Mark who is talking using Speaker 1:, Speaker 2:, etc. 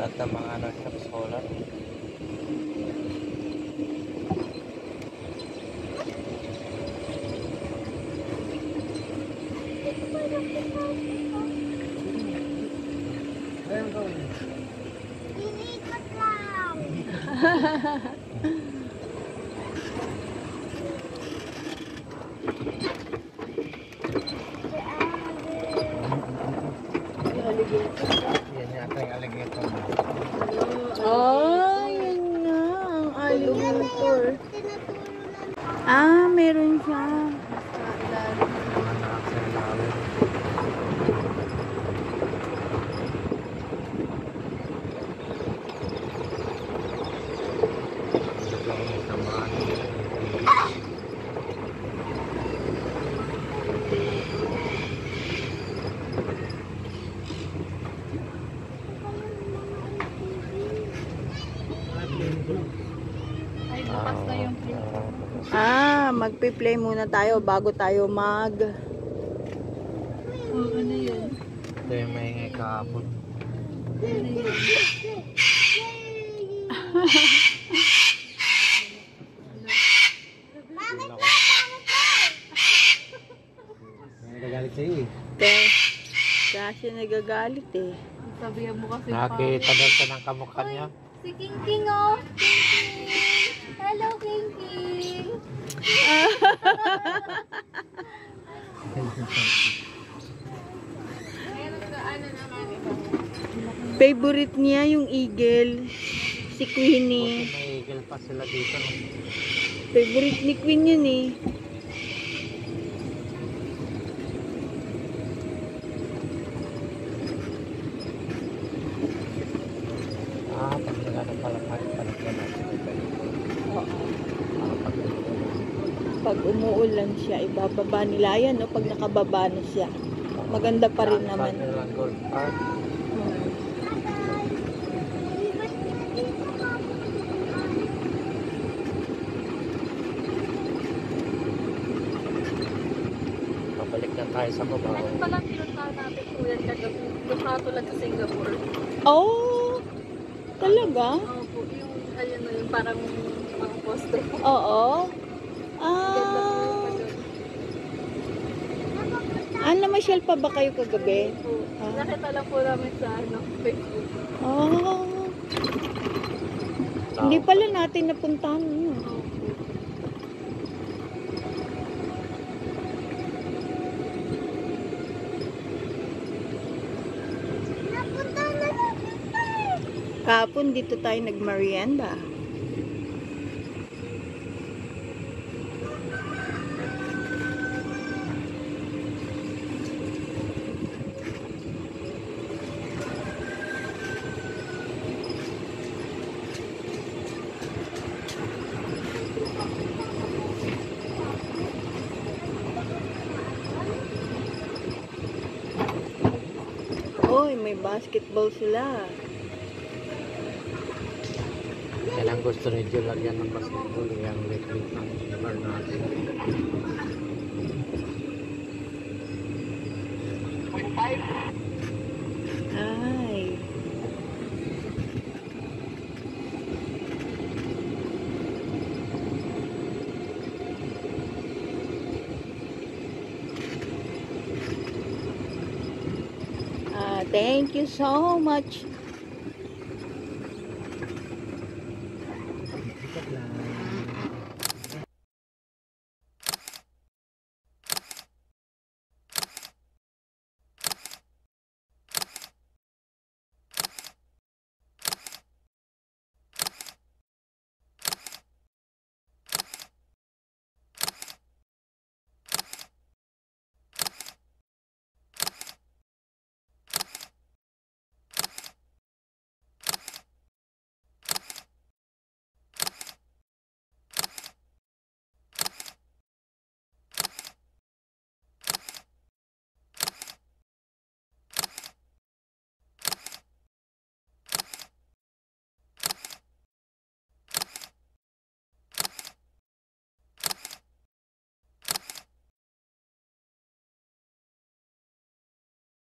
Speaker 1: Lahat ng mga ano siya, solar.
Speaker 2: Inikot lang.
Speaker 1: Yan yata yung alligator.
Speaker 3: Oh, yan nga. Ang alligator. Ah, meron siya.
Speaker 1: Mga nakakasal namin.
Speaker 2: Ay, bukas na yung play.
Speaker 3: Ah, magpi-play muna tayo bago tayo mag...
Speaker 2: Oo, ano yun?
Speaker 1: Ito yung maingay kahapon.
Speaker 2: Ano yun?
Speaker 1: Nagagalit sa'yo eh.
Speaker 3: Kasi nagagalit eh.
Speaker 2: Sabihan mo kasi
Speaker 1: Nakakita daw siya ng kamukha niya.
Speaker 2: si King King, oh. King King. Hello, King King.
Speaker 3: Favorite niya yung eagle. Si Queenie.
Speaker 1: Buti may eagle pa sila dito. No?
Speaker 3: Favorite ni Queen yun eh.
Speaker 1: Pag nagano pala palagyan natin.
Speaker 3: Pag umuulan siya, ibababa nila yan, no? Pag nakababa na siya. Maganda pa rin naman.
Speaker 1: Nilang gold park. Pabalik na tayo sa baba.
Speaker 2: Ano palang pinuntahan natin kuya kagabi? Yung katulad sa Singapore.
Speaker 3: Oh, talaga?
Speaker 2: Opo, yung ayun na yung parang mga poster.
Speaker 3: Oo.
Speaker 2: Ganda po yung
Speaker 3: Ah,
Speaker 2: pagod.
Speaker 3: namasyal pa ba kayo kagabi?
Speaker 2: Po. Nakita lang po namin sa Facebook.
Speaker 3: Oh. Hindi pala natin napuntahan yun.
Speaker 2: Opo.
Speaker 3: Kahapon dito tayo nagmerienda. Oy, may basketball sila.
Speaker 1: Yan ang gusto ni Jill lagyan ng basketball. Yung lit-lit ng bar natin.
Speaker 3: Ay. Thank you so much.
Speaker 1: Ikot lang.